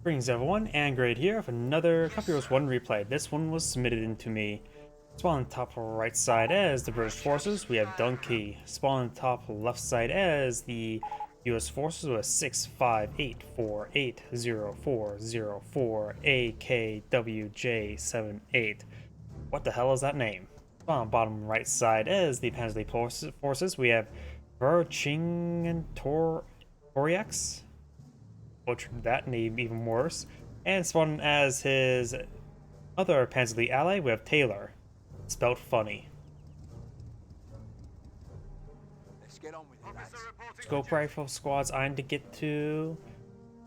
Greetings everyone, and Grade here with another Copy Wars 1 replay. This one was submitted into me. Spawn on top right side as the British forces, we have Dunky. Spawn on top left side as the US forces with 658480404AkwJ78. What the hell is that name? Spawn on bottom right side as the Panzer forces, we have Vercingetorix. Butchered that name even worse. And spawned as his other Panzer ally, we have Taylor. Spelled funny. Let's get on with it, lads. Scope rifle squads eyeing to get to...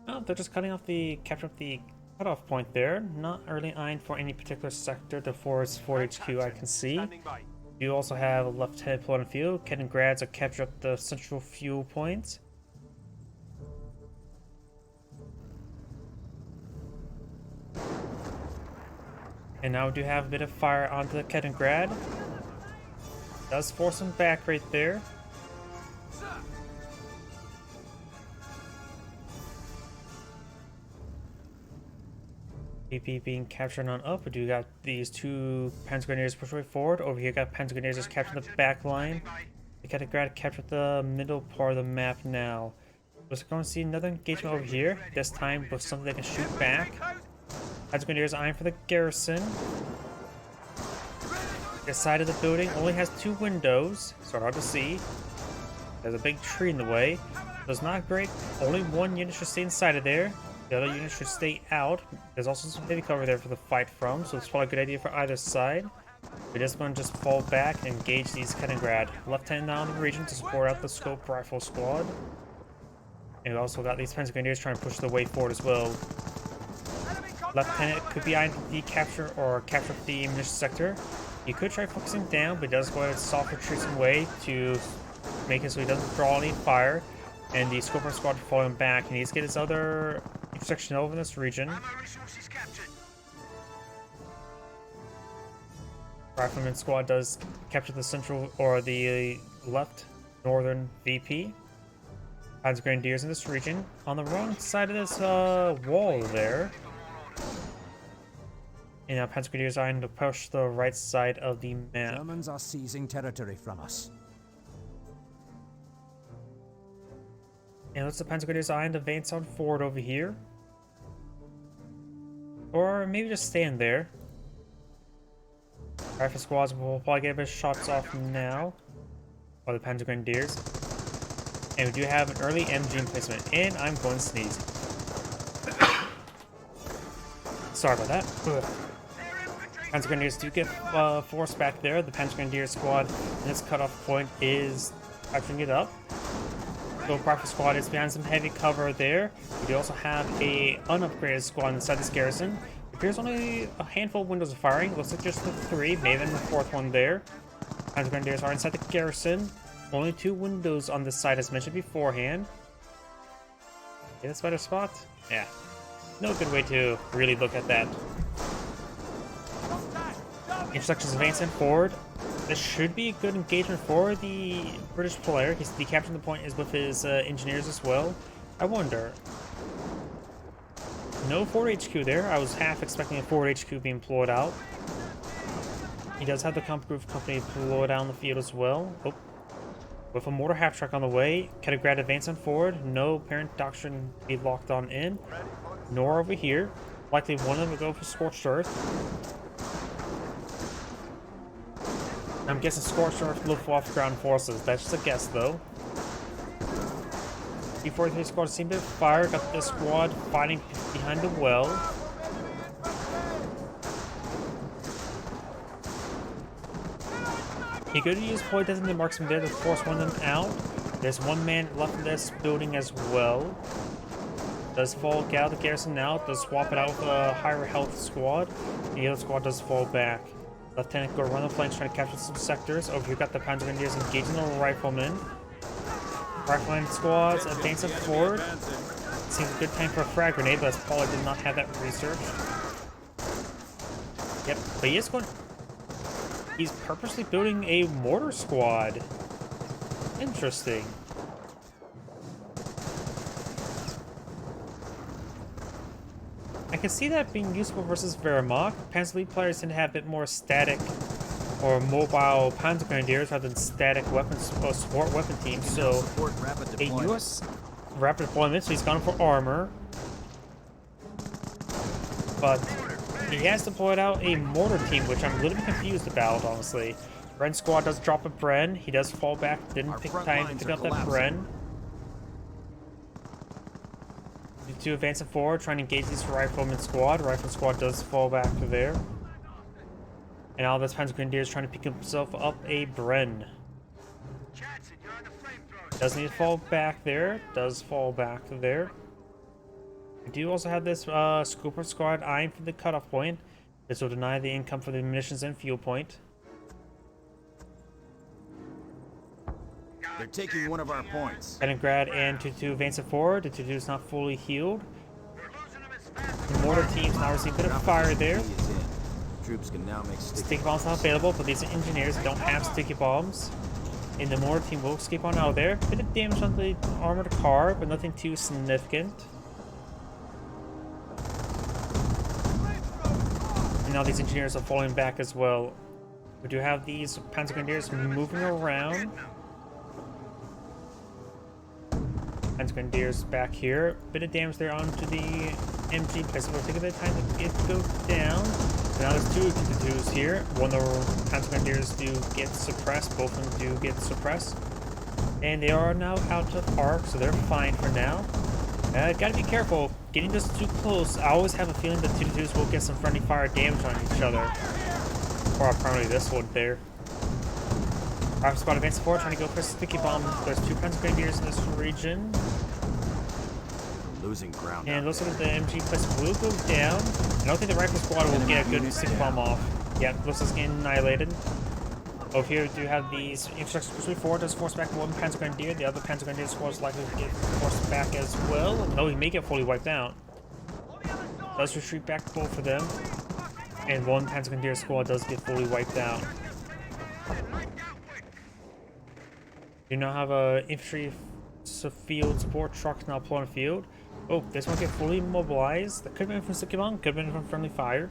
Oh, they're just cutting off the... capture the cutoff point there. Not really eyeing for any particular sector to force 4 HQ I can see. You also have a left-hand plot of field. Kaliningrads are capture up the central fuel point. And now we do have a bit of fire onto the Kaliningrad. Does force him back right there. PP being captured on up. We do got these two Panzer Grenadiers push way forward. Over here got Panzer Grenadiers just capturing the back line. The Kaliningrad captured the middle part of the map now. We're going to see another engagement over here. This time with something they can shoot back. Panzer Grenadiers eyeing for the garrison. This side of the building only has 2 windows, so hard to see. There's a big tree in the way, so it's not great. Only 1 unit should stay inside of there. The other unit should stay out. There's also some heavy cover there for the fight from, so it's probably a good idea for either side. We're just going to just fall back and engage these Kaliningrad. Left-hand down the region to support out the scope rifle squad. And we also got these Panzer Grenadiers trying to push the way forward as well. Lieutenant could be eyeing the capture or capture the ammunition sector. He could try focusing down, but he does go ahead and soft retreat some way to make it so he doesn't draw any fire. And the Scorpion squad falling back. He needs to get his other intersection over in this region. Rifleman squad does capture the central or the left northern VP. Panzer Grenadiers in this region. On the wrong side of this wall there. And now Panzer Grenadiers are trying to push the right side of the map. Germans are seizing territory from us. And let's the Panzer Grenadiers eyeing to advance on forward over here. Or maybe just stand there. Rifle squads will probably get a bit of shots off now. Or the Panzer Grenadiers. And we do have an early MG emplacement. And I'm going to sneeze. Sorry about that. Ugh. Panzer Grenadiers do get forced back there. The Panzer Grenadier squad in its cutoff point is capturing it up. The rifle squad is behind some heavy cover there. We do also have a unupgraded squad inside this garrison. It appears only a handful of windows are firing. Looks like just the 3, maybe even the 4th one there. Panzer Grenadiers are inside the garrison. Only 2 windows on this side as mentioned beforehand. Yeah, that's a better spot? Yeah. No good way to really look at that. Instructions advancing forward. This should be a good engagement for the British player. He's capturing the point is with his engineers as well. I wonder. No forward HQ there. I was half expecting a forward HQ being deployed out. He does have the comp group company deployed out on the field as well. Oh. With a mortar half track on the way, Kaliningrad advancing forward. No parent doctrine be locked on in. Nor over here. Likely one of them will go for Scorched Earth. I'm guessing Scorched Earth, Luftwaffe ground forces. That's just a guess, though. B-43 squad seemed to fire. Got this squad fighting behind the well. He could use point designated marksman there to force one of them out. There's 1 man left in this building as well. Does fall out of the garrison now. Does swap it out with a higher health squad. The other squad does fall back. Lieutenant go run the flanks trying to capture some sectors. Over here got the Panzer Grenadiers engaging the riflemen. Rifleman squads advancing forward. Seems a good time for a frag grenade, but Paula did not have that research. Yep, but he is going. He's purposely building a mortar squad. Interesting. I can see that being useful versus Wehrmacht. Panzer League players tend to have a bit more static or mobile Panzer Grenadiers rather than static weapons or support weapon teams. So a US rapid deployment, so he's gone for armor. But he has deployed out a mortar team, which I'm a little bit confused about, honestly. Bren squad does drop a Bren. He does fall back, didn't pick time to pick up that Bren. To advancing forward, trying to engage this rifleman squad. Rifleman squad does fall back to there. And now this Panzer Grenadier is trying to pick himself up a Bren. Does need to fall back there. Does fall back there. We do also have this Scooper squad eyeing for the cutoff point. This will deny the income for the munitions and fuel point. They're taking one of our points. Leningrad and 2-2 advancing forward. The 2-2 is not fully healed. The mortar team's now receiving a bit of fire there. Troops can now make sticky bombs not available, but these engineers don't have sticky bombs. And the mortar team will escape on out there. Bit of damage on the armored car, but nothing too significant. And now these engineers are falling back as well. We do have these Panzer Grenadiers moving around. Panzer Grenadiers back here. Bit of damage there onto the MG place. We'll take a bit of time to get go down. So now there's two 2-2s here. One of the Panzer Grenadiers do get suppressed. Both of them do get suppressed. And they are now out of arc, so they're fine for now. Gotta be careful. Getting this too close, I always have a feeling that 2-2s will get some friendly fire damage on each other. Or apparently this one there. Rifle squad advancing forward, trying to go for a sticky bomb. There's two Panzer Grenadiers in this region. Losing ground. And looks like the MG place will go down. I don't think the rifle squad will get a good sticky bomb off. Yeah, looks like it's getting annihilated. Over here, we do have these infrastructure pushing forward. Does force back one Panzer Grenadier. The other Panzer Grenadier squad is likely to get forced back as well. No, he may get fully wiped out. Does retreat back both of them. And one Panzer Grenadier squad does get fully wiped out. You now have a infantry field support truck now pulling field. Oh, this one get fully mobilized. That could have been from sticky bomb, could have been from friendly fire.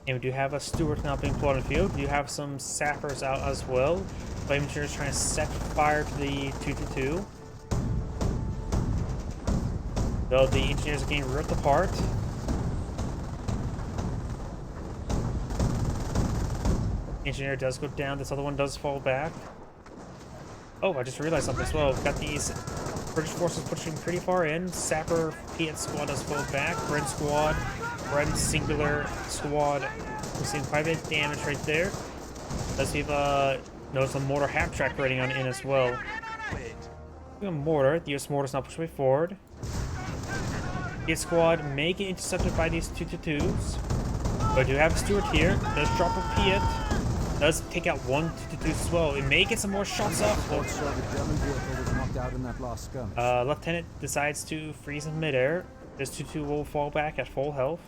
And we do have a Stewart now being put on the field. We do have some sappers out as well. Flame engineers trying to set fire to the 2-2. Though the engineers are getting ripped apart. Engineer does go down. This other one does fall back. Oh, I just realized something as well. We've got these British forces pushing pretty far in. Sapper Piet squad does fall back. Bren squad. Bren singular squad. We're seeing quite a bit of damage right there. Let's see if notice a mortar half track rating on in as well. We have a mortar. The US mortar's now pushing way forward. Piet squad may get intercepted by these 2-2s. But do have a Stewart here. Does drop a Piet. Does take out one 2-2 as well. It may get some more shots off. Lieutenant decides to freeze in midair. This 2-2 will fall back at full health.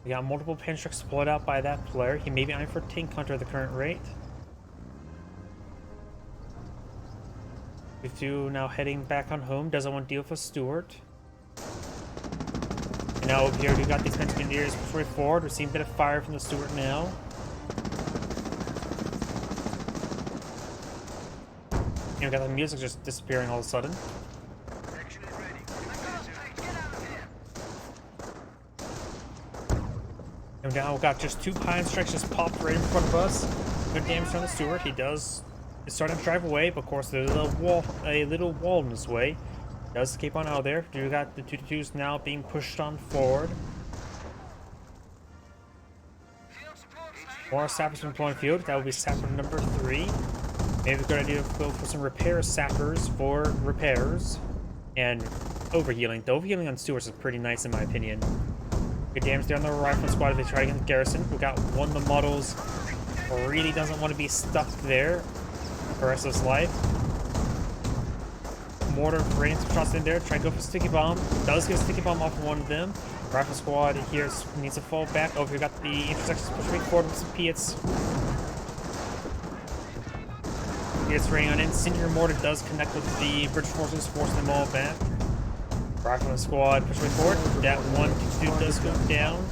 We got multiple pinch trucks deployed out by that player. He may be eyeing for tank hunter at the current rate. We do now heading back on home. Doesn't want to deal with a Stewart. And now over here we got these Panzer Grenadiers push way forward. We're seeing a bit of fire from the Stewart now. And we got the music just disappearing all of a sudden. And now we've got just two pine strikes just popped right in front of us. Good damage on the Stewart. He is starting to drive away, but of course there's a little wall in his way. Does escape on out of there. We got the 2-2s now being pushed on forward. More sappers from deploying field. That will be sapper number 3. Maybe a good idea to go for some repair sappers for repairs and overhealing. The overhealing on Stewarts is pretty nice in my opinion. Good damage there on the rifle squad if they try against the garrison. We got one of the models really doesn't want to be stuck there for the rest of his life. Mortar raining some shots in there, try to go for sticky bomb. Does get a sticky bomb off of one of them. Rifle squad here needs to fall back. Over here, got the intersections push right forward with some Piets. It's raining on in. Senior Mortar does connect with the British forces, forcing them all back. Rifleman squad pushing forward. That 1-2 does go down.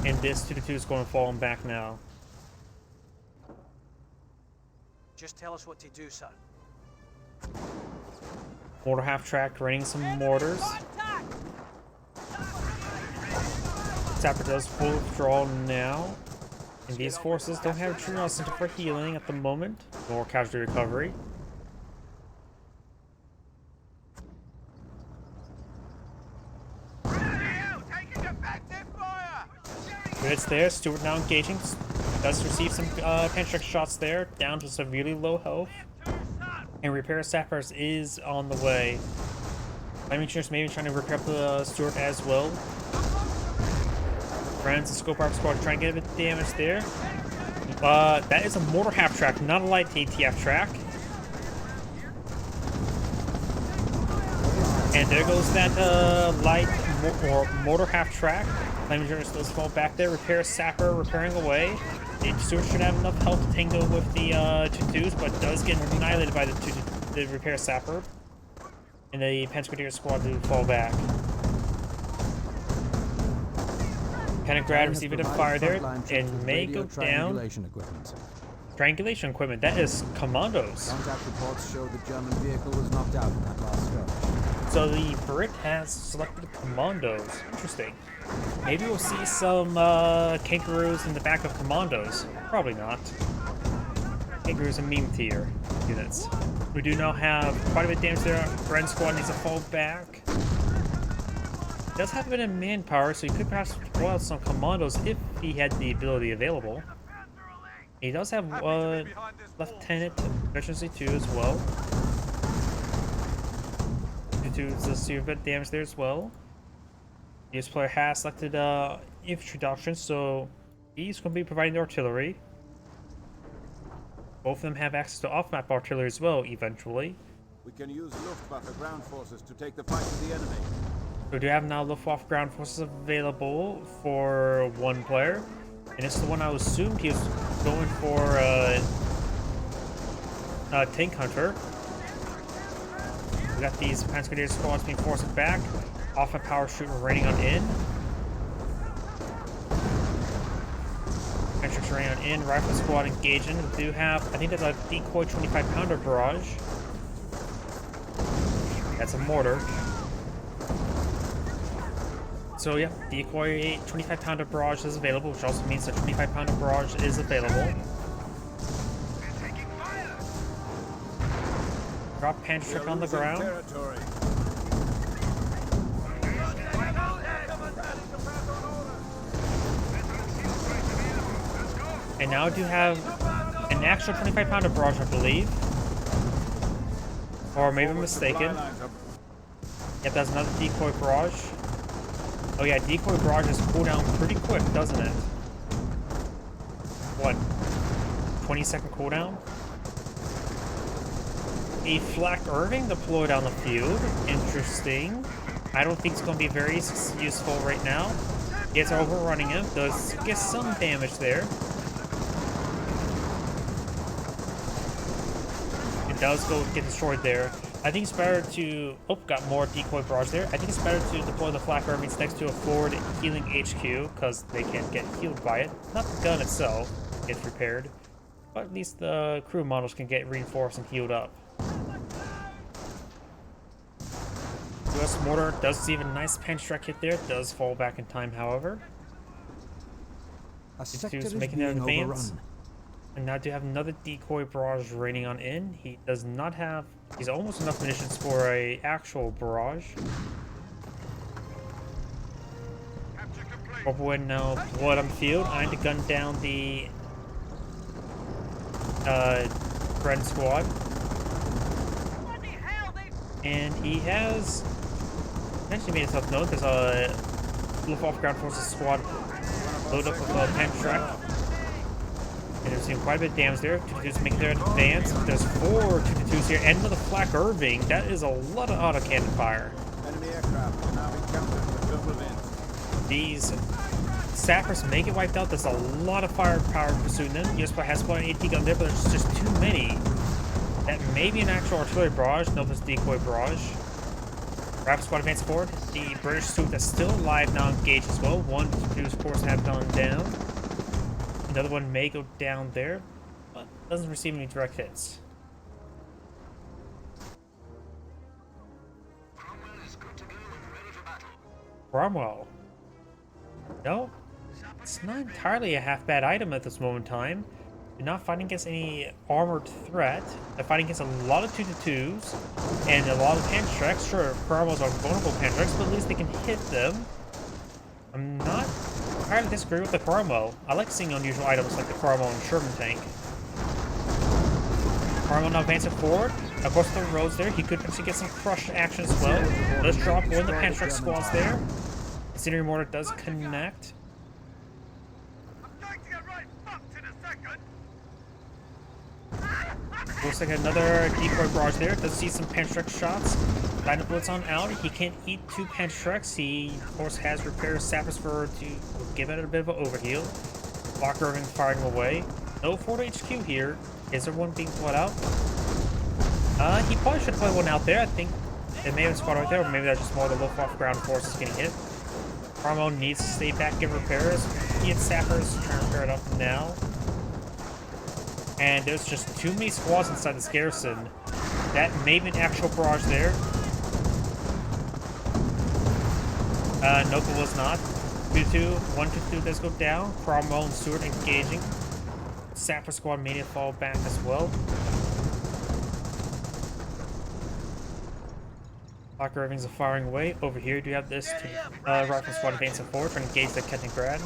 And this 2-2 is going to fall back now. Just tell us what to do, son. Mortar half track, raining some mortars. Sapper does full withdrawal now. And these forces don't have a true incentive for healing at the moment. More casualty recovery. It's there. Stewart now engaging. Does receive some pentrick shots there. Down to severely low health. And repair sappers is on the way. Flaming engineers maybe trying to repair the Stewart as well. Friends, the scope arc squad trying to get a bit of damage there. That is a mortar half track, not a light ATF track. And there goes that light or mortar half track. Flaming engineers does fall back there. Repair sapper repairing away. The Stewart should have enough health to tango with the 2-2s, but does get annihilated by the repair sapper. And the Pentecost squad do fall back. Pentagrad receive a bit of fire there and may go down. Triangulation equipment. That is commandos. Contact reports show the German vehicle was knocked out in that last skirmish. So the Brit has selected commandos. Interesting. Maybe we'll see some kangaroos in the back of commandos. Probably not. Kangaroos and meme tier units. We do now have quite a bit of damage there. Friend squad needs to fall back. Does have a bit of manpower, so he could perhaps deploy out some commandos if he had the ability available. He does have Lieutenant Efficiency 2 as well. 2 does do a bit of damage there as well. This player has selected infantry doctrine, so he's going to be providing the artillery. Both of them have access to off-map artillery as well, eventually. We can use Luftwaffe ground forces to take the fight to the enemy. We do have now Luftwaffe ground forces available for one player. And it's the one I assumed he was going for Tank Hunter. We got these Pentecost squads being forced back. Off-map power shooter raining on in. Pentecost raining on in. Rifle squad engaging. We do have, I think that's a decoy 25-pounder barrage. That's a mortar. So yeah, decoy 25-pounder barrage is available, which also means that 25-pounder barrage is available. Drop Pantrick on the ground. Territory. And now I do have an actual 25-pounder barrage, I believe. Or maybe I'm mistaken. Yep, that's another decoy barrage. Oh yeah, decoy barrages cool down pretty quick, doesn't it? What? 20-second cooldown? A Flak Irving deployed on the field. Interesting. I don't think it's going to be very useful right now. It's overrunning him. Does get some damage there. It does go get destroyed there. I think it's better to... Oh, got more decoy barrage there. I think it's better to deploy the Flak Irvings next to a forward healing HQ, because they can't get healed by it. Not the gun itself gets repaired, but at least the crew models can get reinforced and healed up. US Mortar does receive a nice Panstrike hit there. Does fall back in time, however. He's making an advance. And now do have another decoy barrage raining on in. He does not have... He's almost enough munitions for a actual barrage. Corporal now blood on the field. Eyeing to gun down the friend squad. And he has eventually made himself known. There's a Luftwaffe ground forces squad load up with a Pantrack. And there's quite a bit of damage there. 2-2s making their advance. There's 4 2-2s here, and another Flak Irving. That is a lot of autocannon fire. Enemy aircraft will now be countered with double events. These sappers may get wiped out. There's a lot of firepower pursuing them. US has one AT gun there, but there's just too many. That may be an actual artillery barrage. No, this decoy barrage. Rapid squad advance forward. The British suit that's still alive now engaged as well. One, two, of course, have gone down. Another one may go down there, but doesn't receive any direct hits. Cromwell. No, it's not entirely a half bad item at this moment in time. They're not fighting against any armored threat. They're fighting against a lot of 2-2s and a lot of Pantreks. Sure, Cromwells are vulnerable Pantreks, but at least they can hit them. I'm not entirely disagree with the Cromwell. I like seeing unusual items like the Cromwell and Sherman tank. Cromwell now advancing forward. Of course, the roads there. He could potentially get some crush action as well. Let's drop one of the Pantrek squads there. Incendiary mortar does connect. Looks like another decoy barrage there. Does see some Pantrek shots. Line of bullets on out. He can't eat 2 Pantreks. He, of course, has repair sappers for to give it a bit of an overheal. Blocker Irving firing away. No forward HQ here. Is there one being pulled out? He probably should have put one out there. I think it may have been spotted right there, or maybe that's just more the Luftwaffe ground forces getting hit. Cromwell needs to stay back, give repairs. He and sappers trying to repair it up now. And there's just too many squads inside this garrison. That may be an actual barrage there. Nope, it was not. 2-2, 1-2 does go down. Cromwell and Stewart engaging. Sapper squad made it fall back as well. Locker Irvings are firing away. Over here, do you have this rifle squad advancing forward trying to engage the Kettengrad.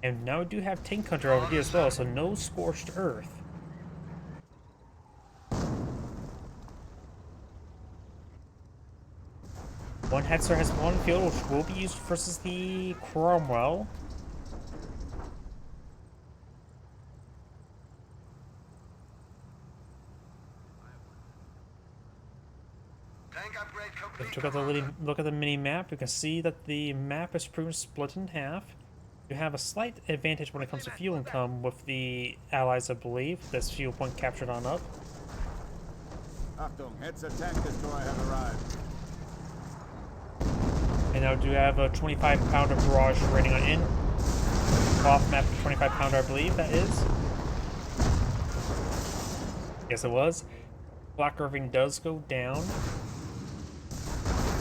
And now we do have Tank Hunter over here as well, so no Scorched Earth. One Hetzer has one field, which will be used versus the Cromwell. If you took a look at the mini map, you can see that the map is pretty much split in half. You have a slight advantage when it comes to fuel income with the allies, I believe. This fuel point captured on up. Achtung, Hetzer tank destroyer have arrived. And now do have a 25-pounder barrage raiding on in. Off map 25-pounder, I believe that is. Yes, it was. Black Irving does go down.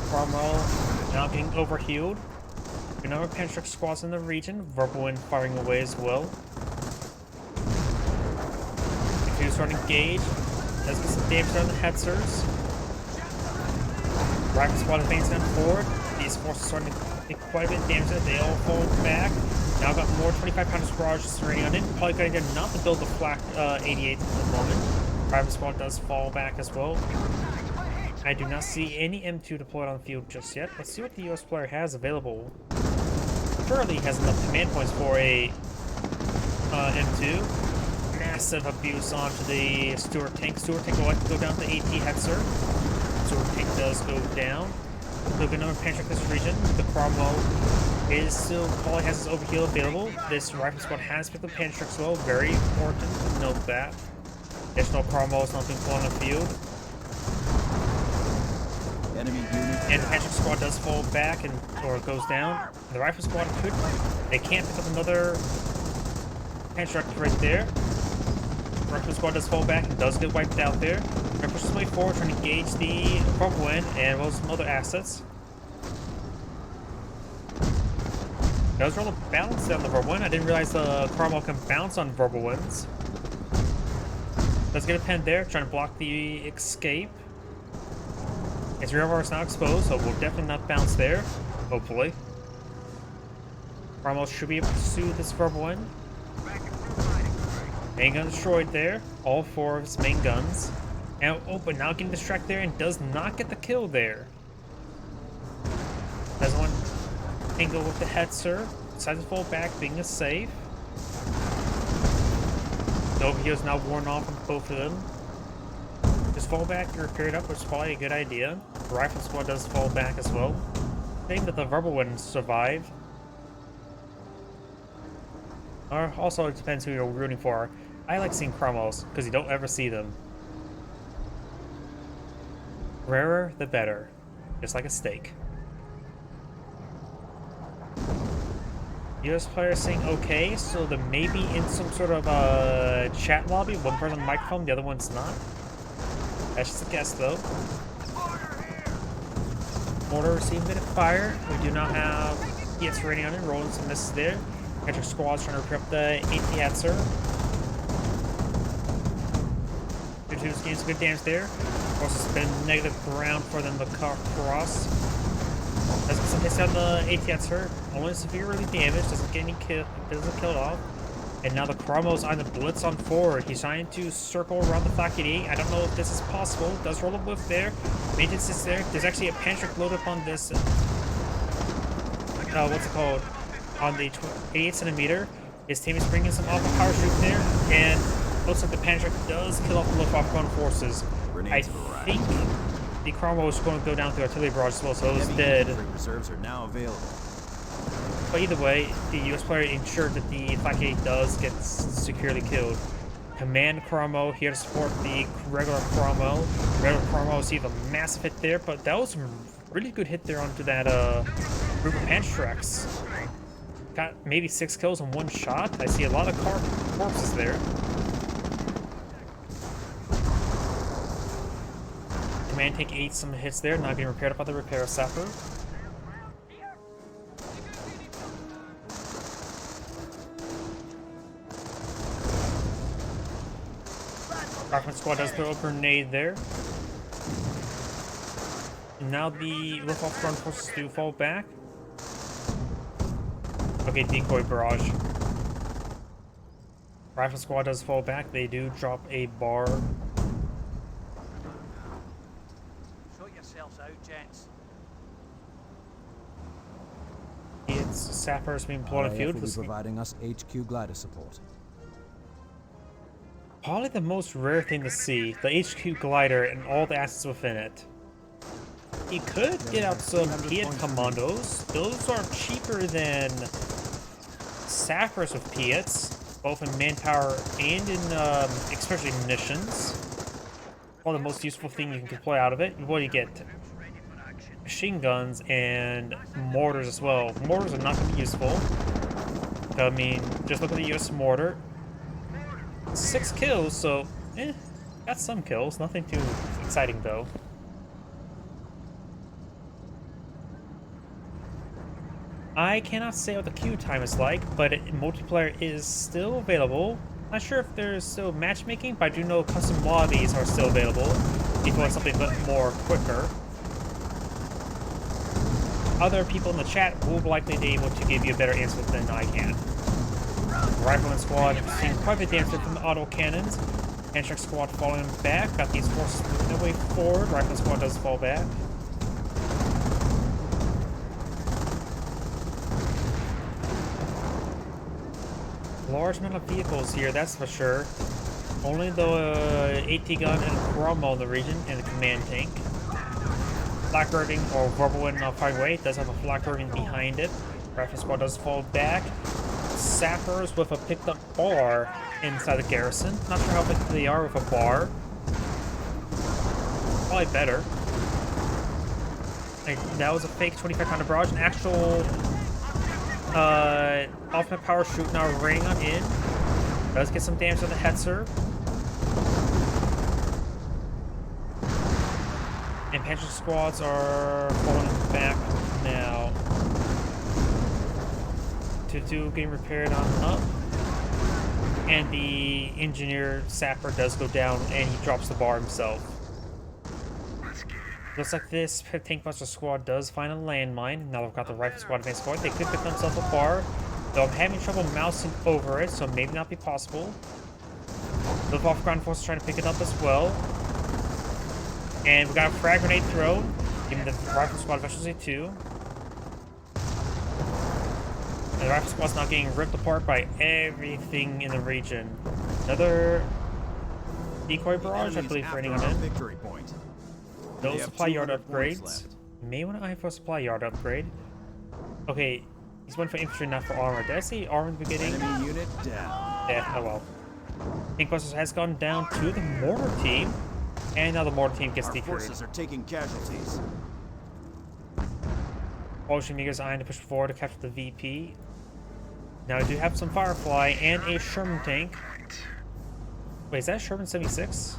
Cromwell now getting overhealed. Another Pantrek squads in the region. Verbal Wind firing away as well. If you start to engage, does get some damage on the Hetzers. Rifle squad advancing forward. These forces starting to take quite a bit of damage. They all fall back. Now got more 25-pounder barrages raining on it. Probably good idea not to build the flak 88 at the moment. Rifle squad does fall back as well. I do not see any M2 deployed on the field just yet. Let's see what the US player has available. Surely has enough command points for a M2. Massive abuse onto the Stuart tank. Stuart tank will like to go down to AT Hetzer. Stuart tank does go down. Look, another Pantrek this region. The Cromwell is still probably has his overheal available. This rifle squad has picked up Pantrek as well. Very important to note that. Additional Cromwell is not being pulled on the field. Enemy unit. And the Pantrek squad does fall back or goes down. The rifle squad could. They can't pick up another Pantrek right there. The rifle squad does fall back and does get wiped out there. They're pushing his way forward, trying to engage the Verbal Wind and well, some other assets. Does roll a balance on the Verbal Wind. I didn't realize the Cromwell can bounce on Verbal Winds. Does get a pen there, trying to block the escape. His rear bar is now exposed, so we'll definitely not bounce there, hopefully. Cromwell should be able to pursue this Verbal Wind. Main gun destroyed there, all 4 of his main guns. And but now getting distracted there and does not get the kill there. Does one angle with the Hetzer, decides to fall back, being a safe. The overheal is now worn off on both of them. Just fall back and repair it up, which is probably a good idea. The rifle squad does fall back as well. I think that the Verbal Wind survived. Or also, it depends who you're rooting for. I like seeing chromos because you don't ever see them. Rarer the better, just like a steak. US player saying okay, so they may be in some sort of chat lobby. One person on the microphone, the other one's not. That's just a guess though. Mortar receiving a bit of fire. We do not have ES rating on it. Rolling some misses there. Patrick squad's trying to repair up the AT-Hatzer. 2's getting some good damage there. Of course, it's been negative ground for them to cross. Does get some hits on the AT-Hatzer. Only severely damaged. Doesn't get any kill. Doesn't kill it off. And now the Chromo's on the blitz on forward. He's trying to circle around the Flak 88. I don't know if this is possible. Does roll a whiff there. Maintenance is there. There's actually a Pantrick load up on this. What's it called? On the 88 centimeter. His team is bringing some alpha power shoot there. And looks like the Pantrick does kill off the Luftwaffe ground forces. I think the Chromo is going to go down through artillery barrage as well, so it's dead. Reserves are now available. But either way, the US player ensured that the Flak 88 does get securely killed. Command Chromo here to support the regular Chromo. Regular Chromo received a massive hit there, but that was a really good hit there onto that group of Pantrics. Got maybe 6 kills in one shot. I see a lot of corpses there. Command Tank 8 some hits there, not being repaired by the repair sapper. Rockman squad does throw a grenade there. And now the Luftwaffe ground forces do fall back. Okay, decoy barrage. Rifle squad does fall back. They do drop a bar. Sort yourselves out, gents. It's sappers being blown RAF field. will be providing us HQ glider support. Probably the most rare thing to see, the HQ glider and all the assets within it. He could get out some Piet commandos. Those are cheaper than sappers with Piets, both in manpower and in especially munitions. One of the most useful thing you can deploy out of it. What do you get? Machine guns and mortars as well. Mortars are not going to be useful. I mean, just look at the US mortar. 6 kills, so got some kills. Nothing too exciting though. I cannot say what the queue time is like, but multiplayer is still available. Not sure if there's still matchmaking, but I do know custom lobbies are still available if you want something a bit more quicker. Other people in the chat will likely be able to give you a better answer than I can. Rifleman squad seeing quite a bit of damage from the auto cannons. Pantrick squad falling back. Got these forces moving their way forward. Rifleman squad does fall back. Large amount of vehicles here, that's for sure. Only the AT gun and Chromo in the region and the command tank. Flak Irving or Verbal Firing Way does have a Flak Irving behind it. Rifle squad does fall back. Sappers with a picked up bar inside the garrison. Not sure how big they are with a bar. Probably better. Like, that was a fake 25 pounder barrage. An actual ultimate power shoot now raining on in. Does get some damage on the Hetzer. And Pantrick squads are falling back now. 2-2 getting repaired on up. And the engineer sapper does go down and he drops the bar himself. Looks like this tank buster squad does find a landmine. Now they've got the rifle squad advanced forward. They could pick themselves a bar, though I'm having trouble mousing over it, so maybe not be possible. The Luftwaffe ground force is trying to pick it up as well. And we got a frag grenade thrown, giving the rifle squad efficiency 2. And the rifle squad's now getting ripped apart by everything in the region. Another decoy barrage, I believe, raining on in. Victory point. No supply yard upgrades. May want to eye for a supply yard upgrade. Okay, he's one for infantry, not for armor. Did I say armor in the beginning? Enemy unit down. Yeah, oh well. Tank Busters has gone down to the mortar team, and now the mortar team gets Our decrewed. forces are taking casualties. Ocean Meagre's eyeing to push forward to capture the VP. Now we do have some Firefly and a Sherman tank. Wait, is that a Sherman 76?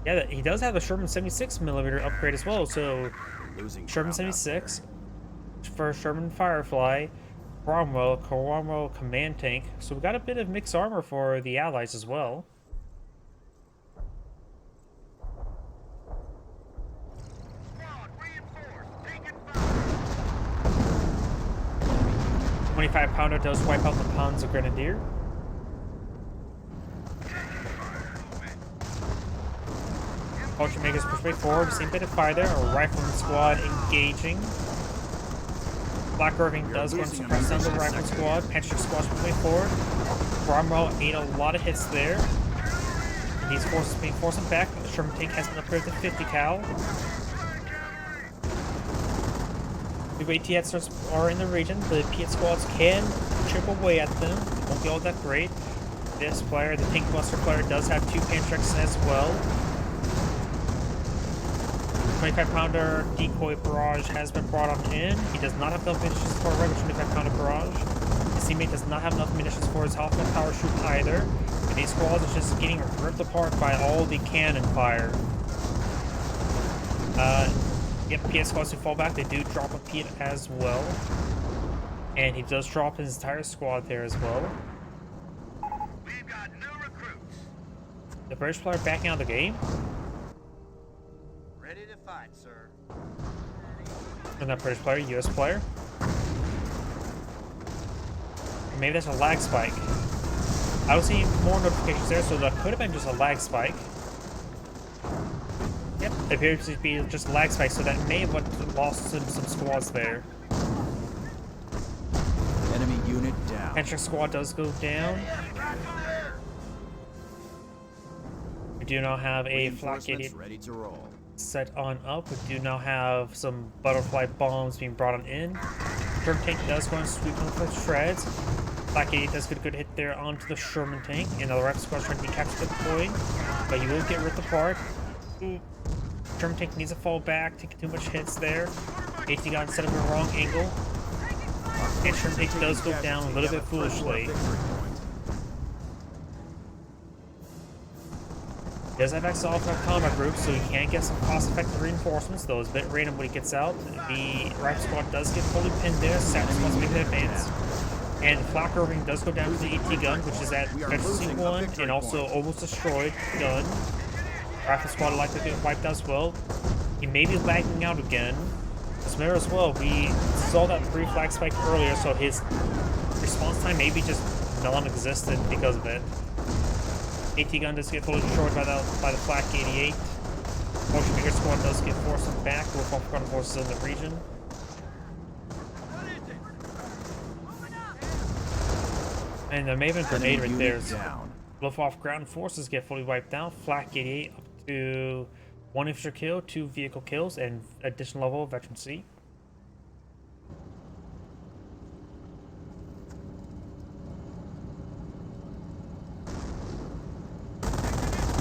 Yeah, he does have a Sherman 76mm upgrade as well, so Losing Sherman ground out 76 for Sherman Firefly, Cromwell command tank. So we got a bit of mixed armor for the allies as well. Squad, reinforced. Taking fire. 25 pounder does wipe out the Panzer Grenadier. Ultra Megas push way forward, same bit of fire there. A rifleman squad engaging. Black Irving does go and suppress down the rifle squad. Patrick squad push way forward. Cromwell ate a lot of hits there. And these forces being forced back. The Sherman tank has been upgraded to 50 cal. The way T-Heads are in the region, the P-Head squads can chip away at them. It won't be all that great. This player, the Tank Buster player, does have 2 Pantrix as well. 25 pounder decoy barrage has been brought on in. He does not have enough munitions for a regular 25 pounder barrage. His teammate does not have enough munitions for his Hoffman power shoot either. And these squads are just getting ripped apart by all the cannon fire. Yep, PS squads who fall back, they do drop a Piet as well. And he does drop his entire squad there as well. We've got new recruits. The British player backing out of the game. Ready to fight, sir. And that British player, US player. Maybe that's a lag spike. I was seeing more notifications there, so that could have been just a lag spike. Yep, it appears to be just a lag spike, so that may have lost some squads there. Enemy unit down. Patrick squad does go down. We do now have a flak Reinforcements 88 ready to roll. set on up. We do now have some butterfly bombs being brought on in. Sherman tank does go and sweep them for shreds. Black 88 does get a good hit there onto the Sherman tank, and the rifle squad trying to decapture the point, but you will get ripped apart. Ooh. Sherman tank needs to fall back, taking too much hits there. AT gun set up a wrong angle. And Sherman tank does go down a little bit foolishly. He does have access to alternate combat groups, so he can get some cost-effective reinforcements, though it's a bit random when he gets out. The rifle squad does get fully pinned there, Saturn squad's making an advance. And Flak Irving does go down to the AT gun, which is at Vercingetorix 1 and also almost destroyed gun. Rifle squad likely to get wiped out as well. He may be lagging out again. Smear as well, we saw that brief lag spike earlier, so his response time may be just non-existent because of it. AT gun does get fully destroyed by the Flak 88. Motion Maker squad does get forced back with all ground forces in the region. And there may have been a grenade right there. Luftwaffe ground forces get fully wiped out. Flak 88 up to 1 infantry kill, 2 vehicle kills, and additional level of veteran C.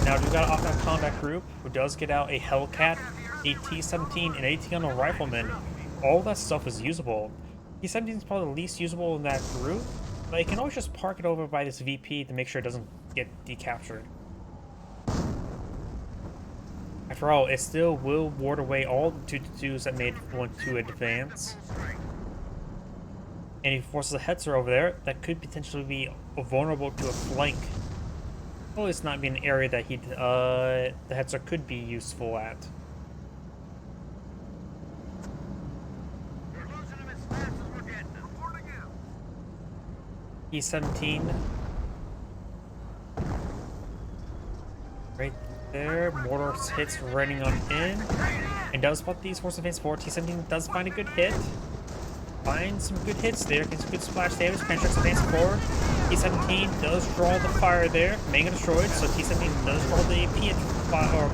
Now we've got an off-road combat group who does get out a Hellcat, a T-17, and a T-gun rifleman. All that stuff is usable. T-17 is probably the least usable in that group, but you can always just park it over by this VP to make sure it doesn't get decaptured. After all, it still will ward away all the 2-2s that made want to advance. And if he forces a Hetzer over there, that could potentially be vulnerable to a flank. Well, it's not be an area that the Hetzer could be useful at. We're losing them as fast as we're getting them. Reporting out. E-17. Right there. Mortar hits running on in. And does spot these force advance forward. T-17 does find a good hit. Finds some good hits there. Gets some good splash damage. Pantrix advancing forward. T-17 does draw the fire there. Mega destroyed. So T-17 does draw the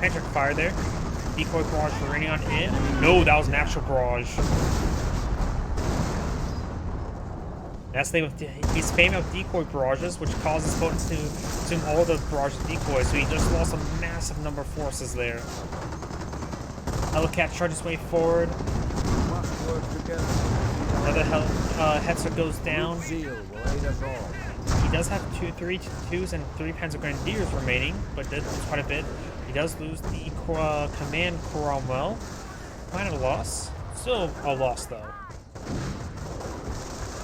Pantrix fire there. Decoy barrage running on in. No, that was an actual barrage. That's the thing with he's famous of decoy barrages, which causes opponents to assume all the barrage decoys, so he just lost a massive number of forces there. Hellcat charges his way forward. Must work together. Another Hetzer goes down. Zeal will aid us all. He does have 3 2s and 3 Panzer Grenadiers remaining, but that's quite a bit. He does lose the command Cromwell. Minor loss. Still a loss though.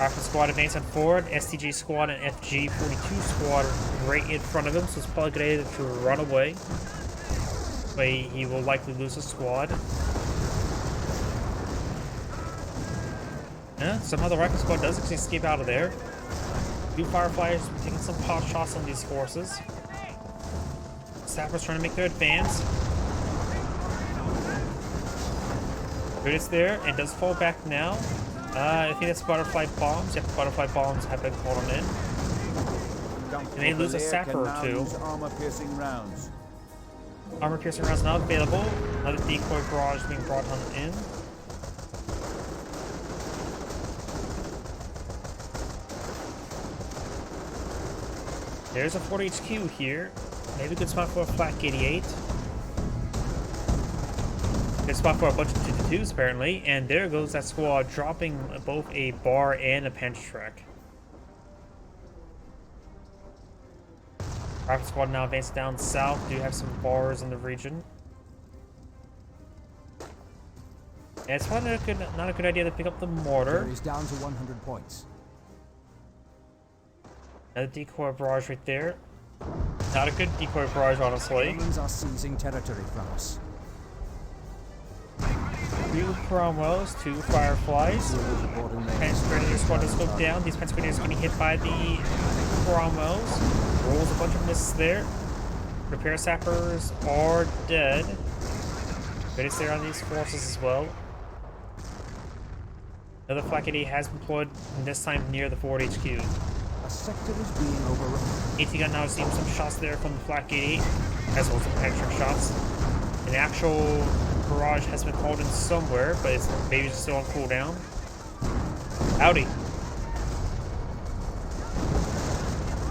Rifle squad advancing forward. STG squad and FG42 squad right in front of him, so it's probably a good idea to run away. But he will likely lose a squad. Yeah, somehow the rifle squad does actually escape out of there. 2 Fireflies taking some pot shots on these forces. Sappers trying to make their advance. Good, it's there. It does fall back now. I think that's butterfly bombs. Yep, butterfly bombs have been called in. And they lose a sapper or 2. Armor-piercing rounds. Armor-piercing rounds not available. Another decoy barrage being brought on in. There's a 4 HQ here. Maybe a good spot for a flak 88. Good spot for a bunch of 222s apparently. And there goes that squad, dropping both a bar and a Pentatrack. Rifle squad now advancing down south. Do have some bars in the region. And it's probably not a good idea to pick up the mortar. He's down to 100 points. Another decoy barrage right there. Not a good decoy barrage, honestly. Germans are seizing territory from us. 2 Cromwells, 2 Fireflies. Panzer Grenadier squad does go down. These Panzer Grenadiers are getting hit by the Cromwells. Rolls a bunch of misses there. Repair sappers are dead. But it's there on these forces as well. Another flak 88 has been deployed, and this time near the forward HQ. A sector is being overrun. AT gun now seeing some shots there from the flak 88, as well as some penetrating shots. An actual barrage has been called in somewhere, but it's maybe still on cooldown. Howdy.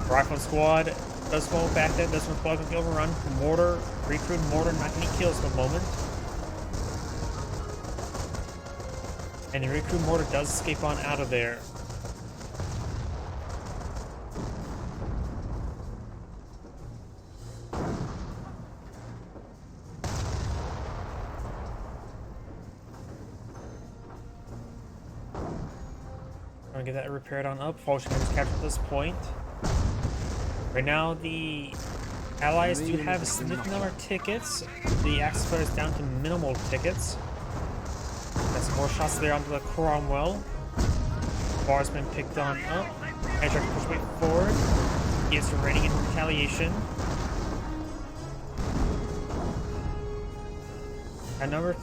Rifle squad does fall back there, does plug and overrun. Mortar, recruit mortar, not getting kills at the moment. And the recruit mortar does escape on out of there. Gonna get that repaired on up. Falchion is captured at this point. Right now, the allies do have a significant number of tickets. The Axis player is down to minimal tickets. Got some more shots there onto the Cromwell. Bar's been picked on up. Edge to push way forward. He is raiding in retaliation. A good number of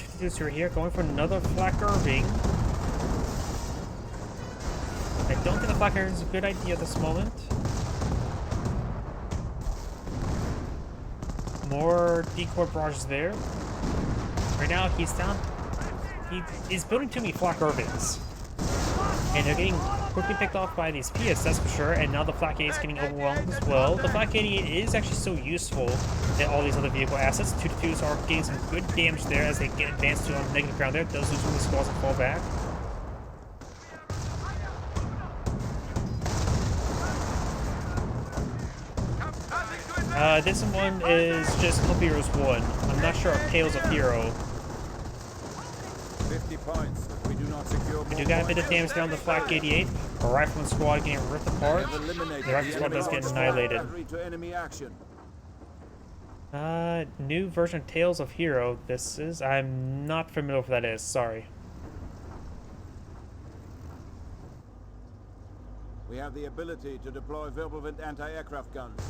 222s are here, going for another flak Irving. I don't think the flak Irving is a good idea at this moment. More decoy barrages there. Right now he's down. He's building too many flak Irvings. And they're getting quickly picked off by these PS, that's for sure. And now the flak 88 is getting overwhelmed as well. The flak 88 is actually so useful in all these other vehicle assets. 222s are getting some good damage there as they get advanced to on negative ground there. It does lose one of the squads and fall back. This one is just Club Heroes 1. I'm not sure of Tales of Hero. 50 points. We do not secure. We do got a bit of damage down the flak 88. A rifleman squad getting ripped apart. The rifle squad does get annihilated. New version of Tales of Hero. This is. I'm not familiar with what that is. Sorry. We have the ability to deploy Wirbelwind anti-aircraft guns.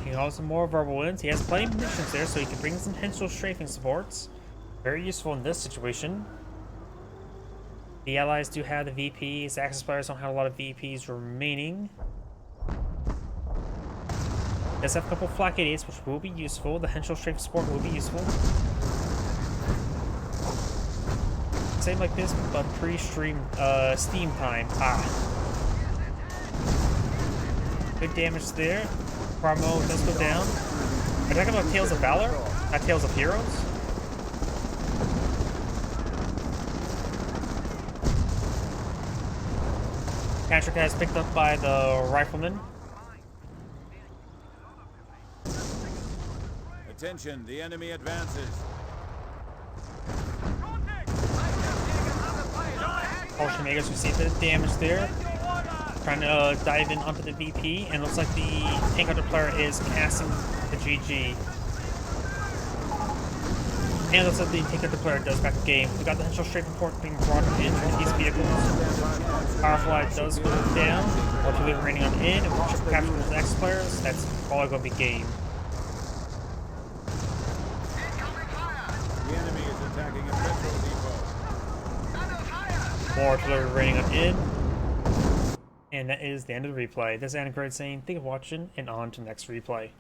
He has some more verbal wins. He has plenty of munitions there, so he can bring some potential strafing supports. Very useful in this situation. The allies do have the VPs. The Axis players don't have a lot of VPs remaining. Does have a couple flak 88s, which will be useful. The Henschel strafing support will be useful. same like this, but pre-stream Steam time. Ah. Good damage there. Promo does go down. Are you talking about Tales of Valor? Not Tales of Heroes? Patrick is picked up by the rifleman. Attention, the enemy advances. Oceanmaker's received a bit of damage there. Trying to dive in onto the VP, and looks like the tank hunter player is casting the GG. And looks like the tank hunter player does back the game. We got the initial straight report being brought in with these vehicles. Powerfly does go down. Ultimately raining on in, and we'll capture the next players. That's all going to be game. The enemy is attacking a petrol depot. More artillery raining on in. And that is the end of the replay. This is Anna saying, thank you for watching, and on to the next replay.